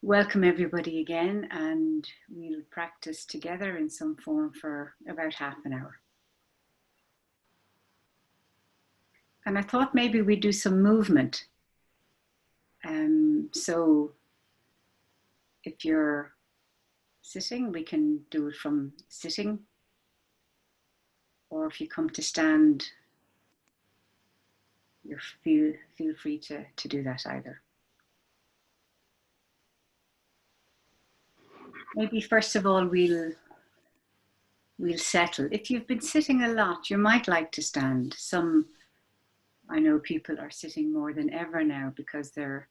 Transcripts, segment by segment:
Welcome everybody again, and we'll practice together in some form for about half an hour. And I thought maybe we'd do some movement. So if you're sitting, we can do it from sitting, or if you come to stand, you feel free to do that either. Maybe first of all, we'll settle. If you've been sitting a lot, you might like to stand. I know people are sitting more than ever now because they're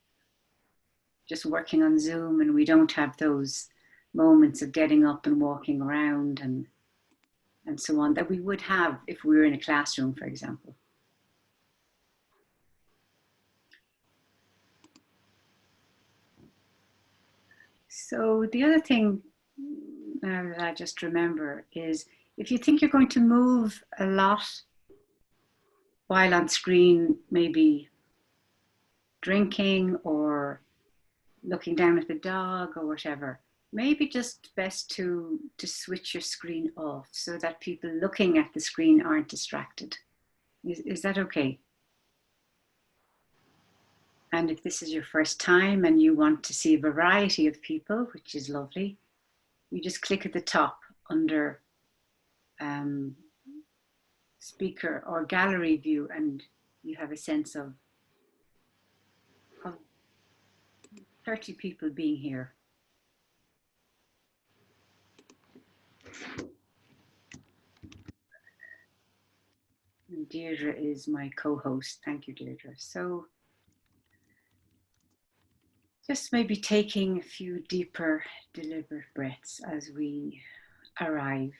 just working on Zoom and we don't have those moments of getting up and walking around and so on that we would have if we were in a classroom, for example. So the other thing now that I just remember is if you think you're going to move a lot while on screen, maybe drinking or looking down at the dog or whatever, maybe just best to switch your screen off so that people looking at the screen aren't distracted. Is that okay? And if this is your first time and you want to see a variety of people, which is lovely, you just click at the top under speaker or gallery view and you have a sense of 30 people being here. And Deirdre is my co-host. Thank you, Deirdre. So just maybe taking a few deeper, deliberate breaths as we arrive.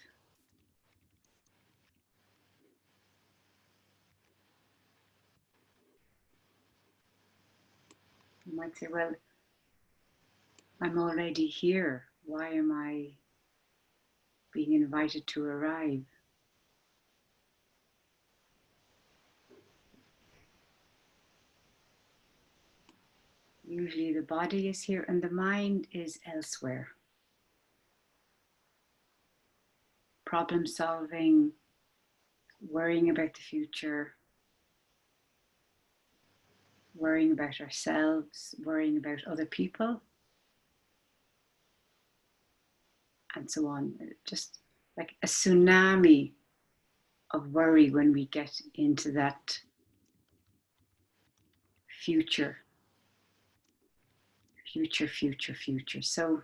You might say, well, I'm already here. Why am I being invited to arrive? Usually the body is here and the mind is elsewhere. Problem solving, worrying about the future, worrying about ourselves, worrying about other people, and so on. Just like a tsunami of worry when we get into that future. So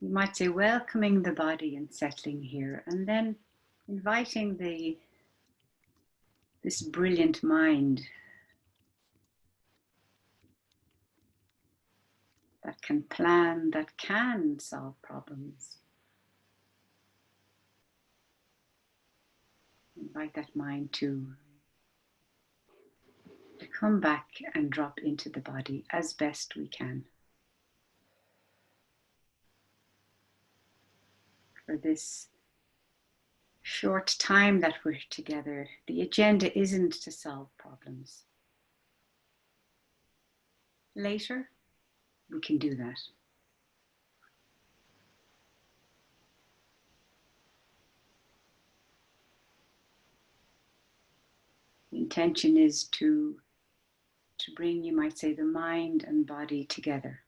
you might say welcoming the body and settling here, and then inviting this brilliant mind that can plan, that can solve problems. Invite that mind to come back and drop into the body as best we can. For this short time that we're together, the agenda isn't to solve problems. Later, we can do that. The intention is to bring, you might say, the mind and body together.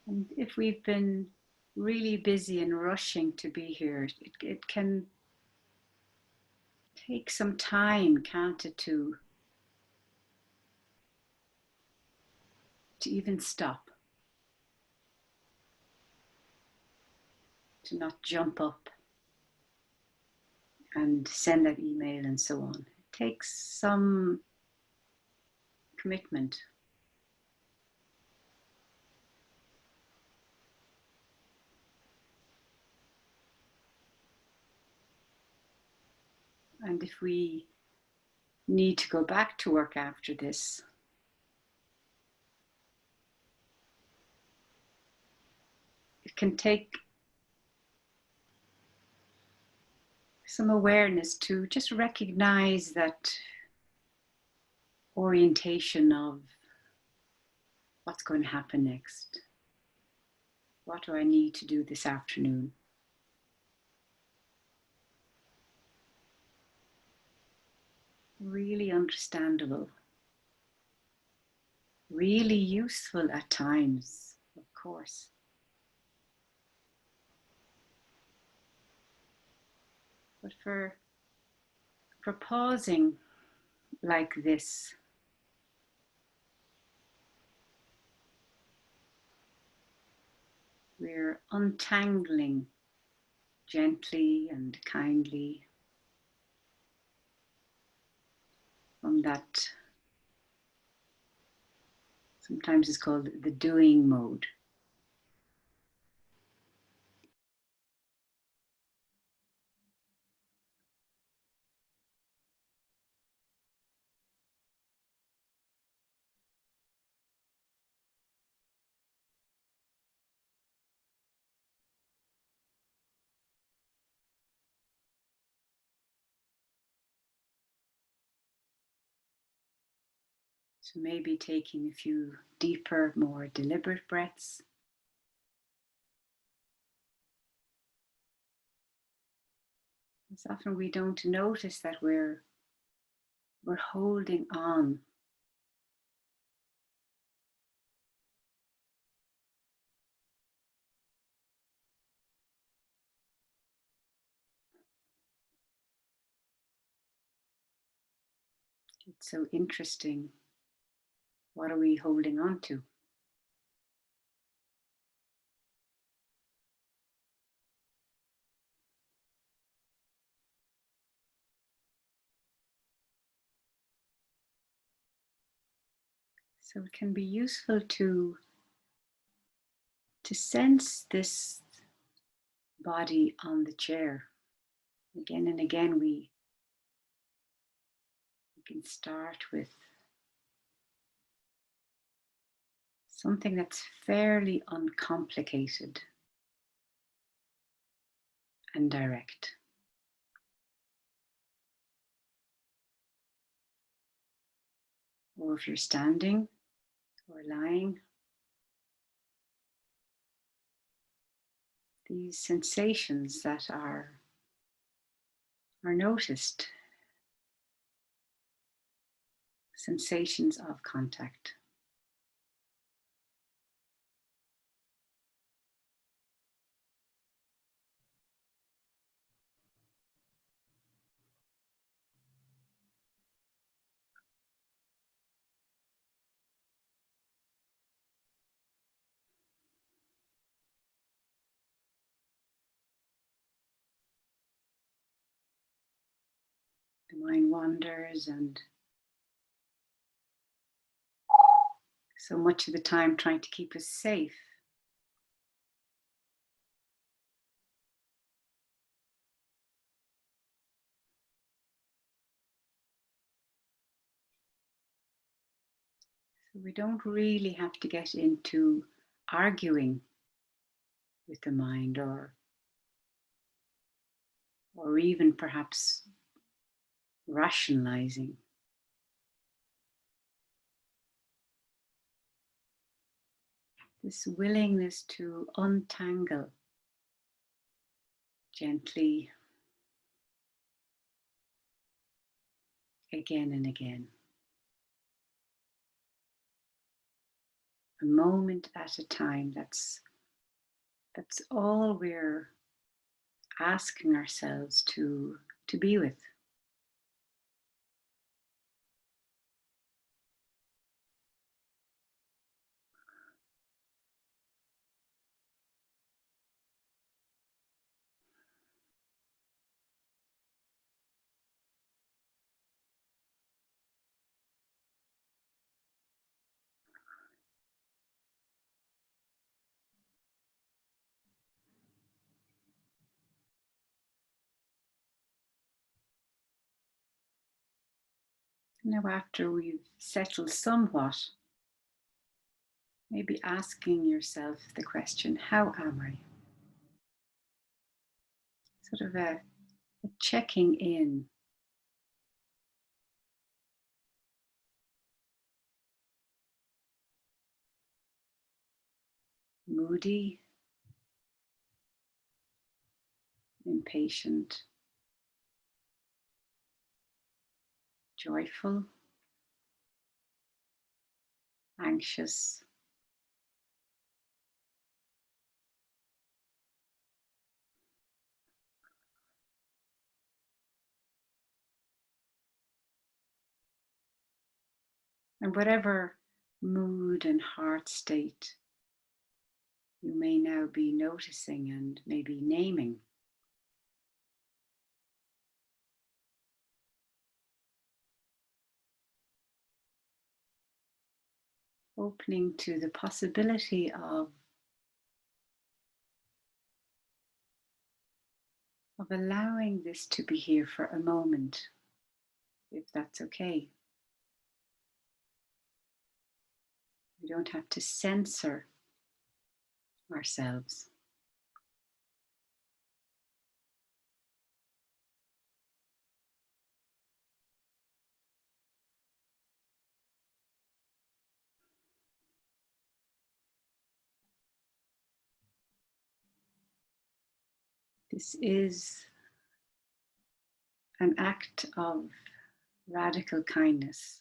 And if we've been really busy and rushing to be here, it can take some time, can't it, to even stop, to not jump up and send that email and so on. It takes some commitment. And if we need to go back to work after this, it can take some awareness to just recognize that orientation of what's going to happen next. What do I need to do this afternoon? Really understandable, really useful at times, of course. But for pausing like this, we're untangling gently and kindly from that, sometimes it's called the doing mode. So maybe taking a few deeper, more deliberate breaths. As often we don't notice that we're holding on. It's so interesting. What are we holding on to? So it can be useful to sense this body on the chair. Again and again, we can start with something that's fairly uncomplicated and direct. Or if you're standing or lying, these sensations that are noticed, sensations of contact. The mind wanders, and so much of the time trying to keep us safe. So we don't really have to get into arguing with the mind, or even perhaps rationalizing. This willingness to untangle gently again and again. A moment at a time, that's all we're asking ourselves to be with. Now, after we've settled somewhat, Maybe asking yourself the question, how am I? Sort of a checking in. Moody, impatient, joyful, anxious, and whatever mood and heart state you may now be noticing and maybe naming. Opening to the possibility of allowing this to be here for a moment, if that's okay. We don't have to censor ourselves. This is an act of radical kindness.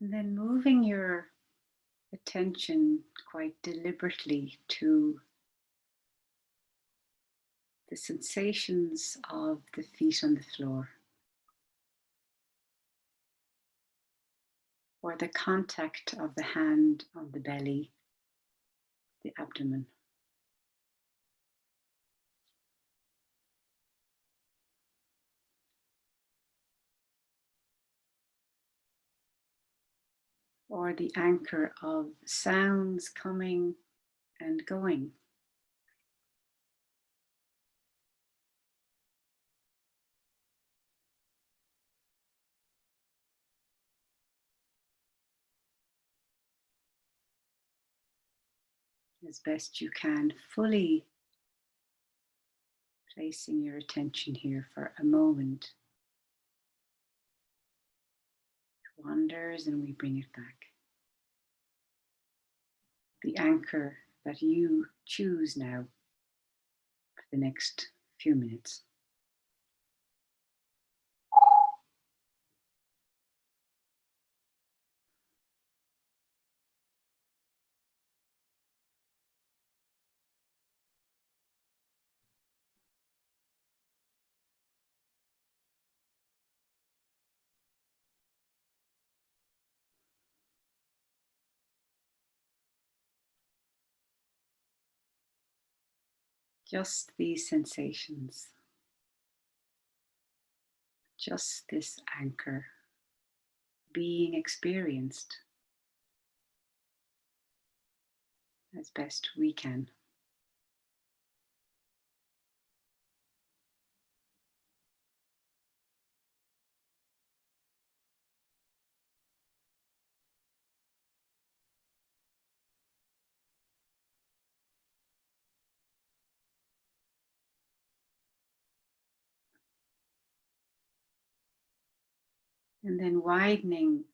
And then moving your attention quite deliberately to the sensations of the feet on the floor, or the contact of the hand on the belly, the abdomen. Or the anchor of sounds coming and going. As best you can, fully placing your attention here for a moment. It wanders and we bring it back. The anchor that you choose now for the next few minutes. Just these sensations, just this anchor being experienced as best we can. And then widening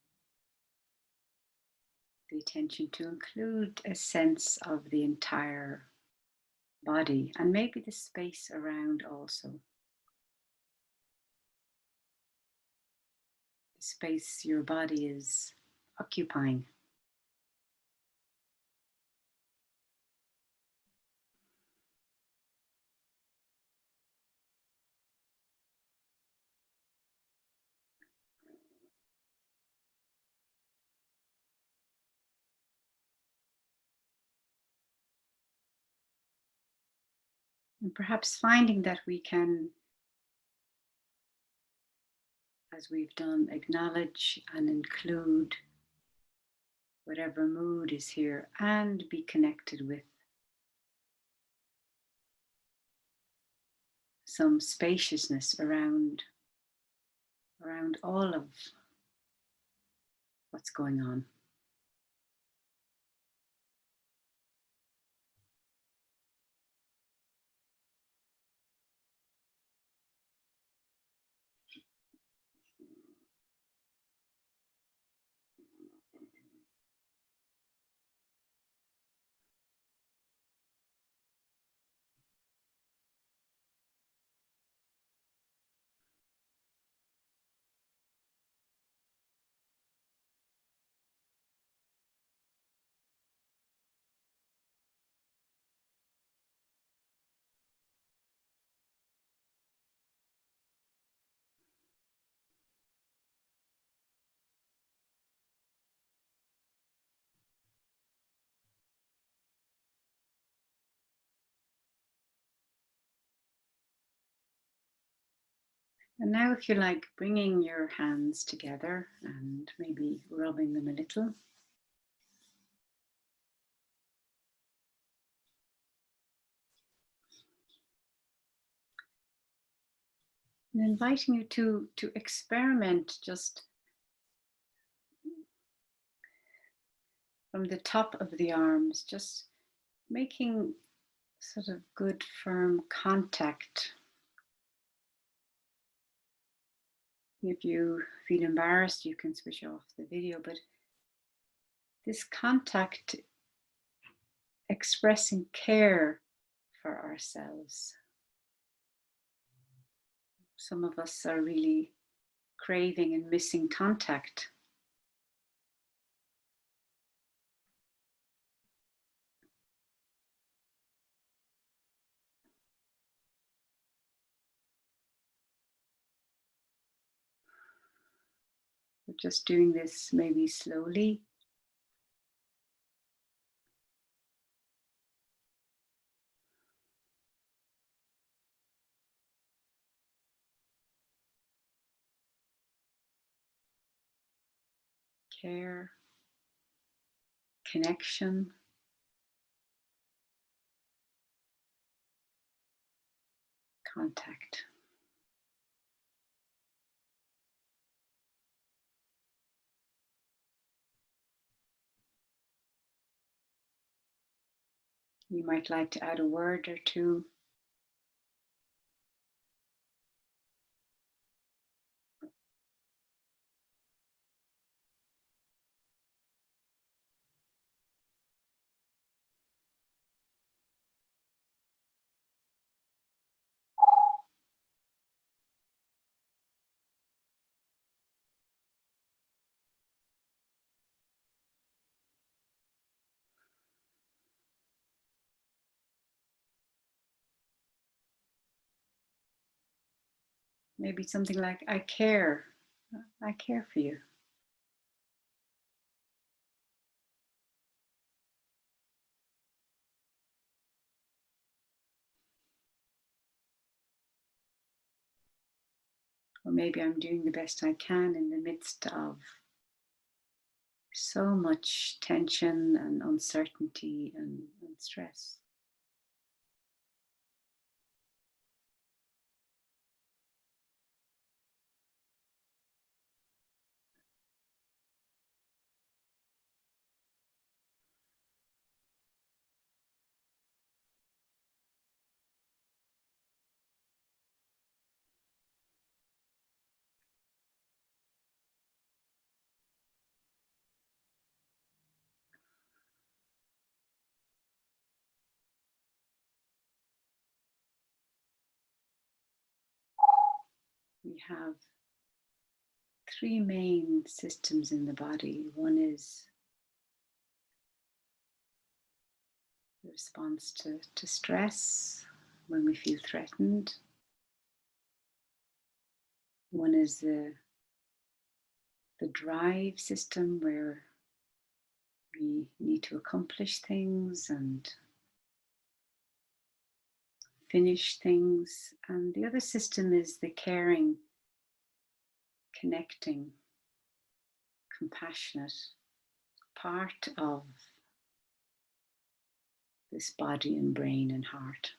the attention to include a sense of the entire body and maybe the space around also. The space your body is occupying. And perhaps finding that we can, as we've done, acknowledge and include whatever mood is here and be connected with some spaciousness around all of what's going on. And now, if you like, bringing your hands together and maybe rubbing them a little. And inviting you to experiment just from the top of the arms, just making sort of good firm contact. If you feel embarrassed, you can switch off the video, but this contact expressing care for ourselves. Some of us are really craving and missing contact. We're just doing this maybe slowly. Care, connection, contact. You might like to add a word or two. Maybe something like, I care for you. Or maybe I'm doing the best I can in the midst of so much tension and uncertainty and stress. We have three main systems in the body. One is the response to stress when we feel threatened. One is the drive system where we need to accomplish things and finish things. And the other system is the caring, connecting, compassionate part of this body and brain and heart.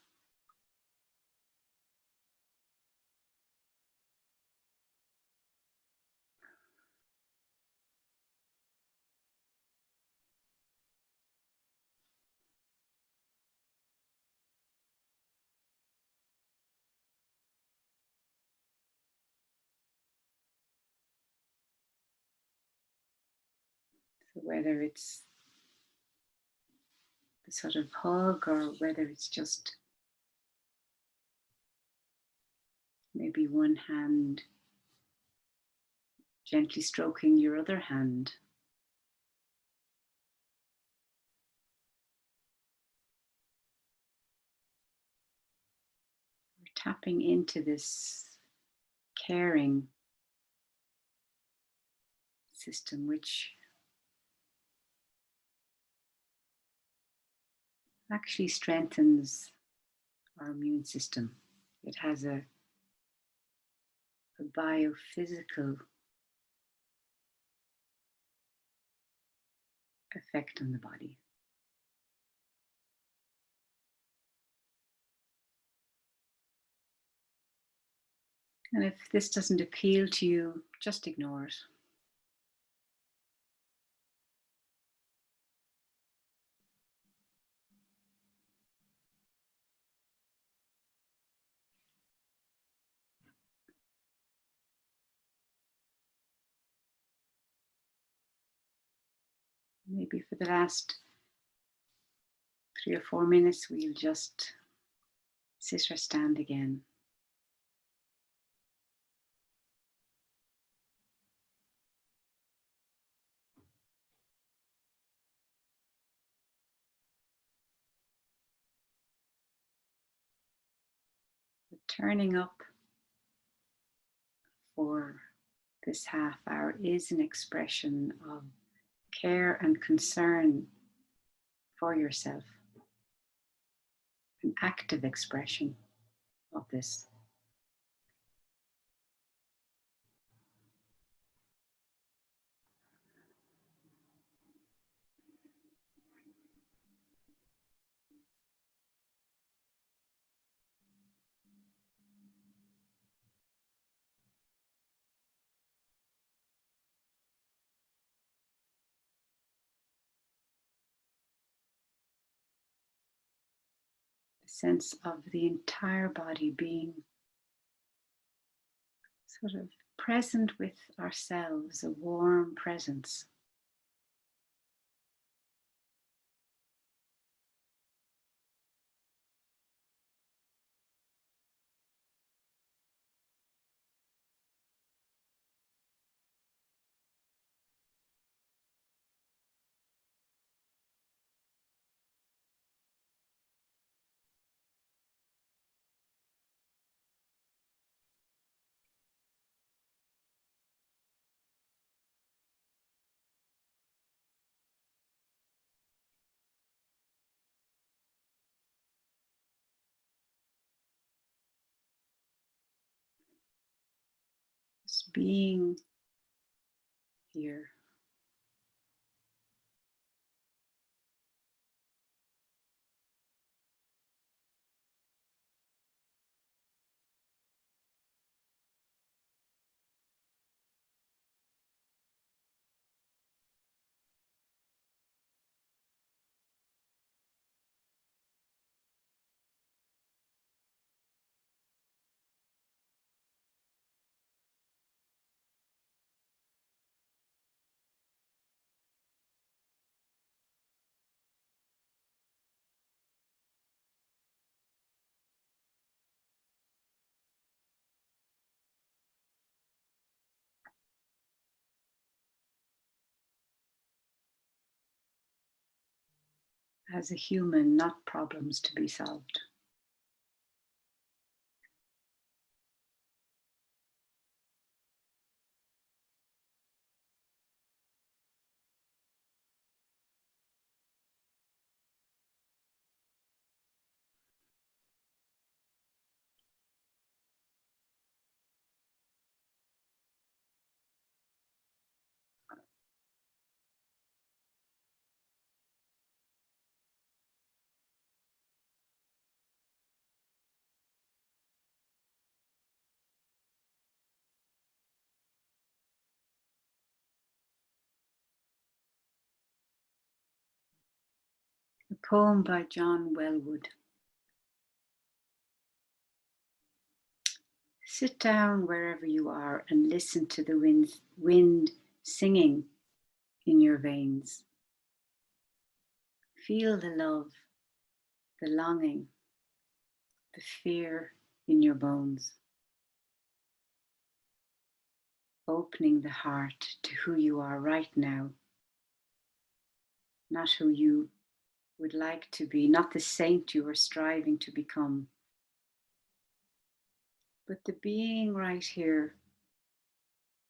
So whether it's the sort of hug or whether it's just maybe one hand gently stroking your other hand. We're tapping into this caring system, which actually strengthens our immune system. It has a biophysical effect on the body. And if this doesn't appeal to you, just ignore it. Maybe for the last 3 or 4 minutes, we'll just sit or stand again. But turning up for this half hour is an expression of care and concern for yourself, an active expression of this. The sense of the entire body being sort of present with ourselves, a warm presence. Just being here. As a human, not problems to be solved. poem by John Wellwood. Sit down wherever you are and listen to the wind singing in your veins. Feel the love, the longing, the fear in your bones. Opening the heart to who you are right now, not who you would like to be, not the saint you are striving to become, but the being right here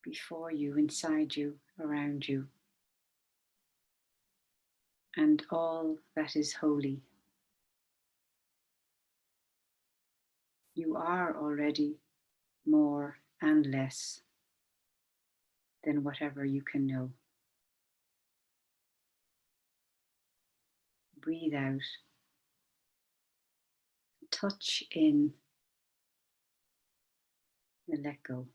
before you, inside you, around you, and all that is holy. You are already more and less than whatever you can know. Breathe out, touch in, and let go.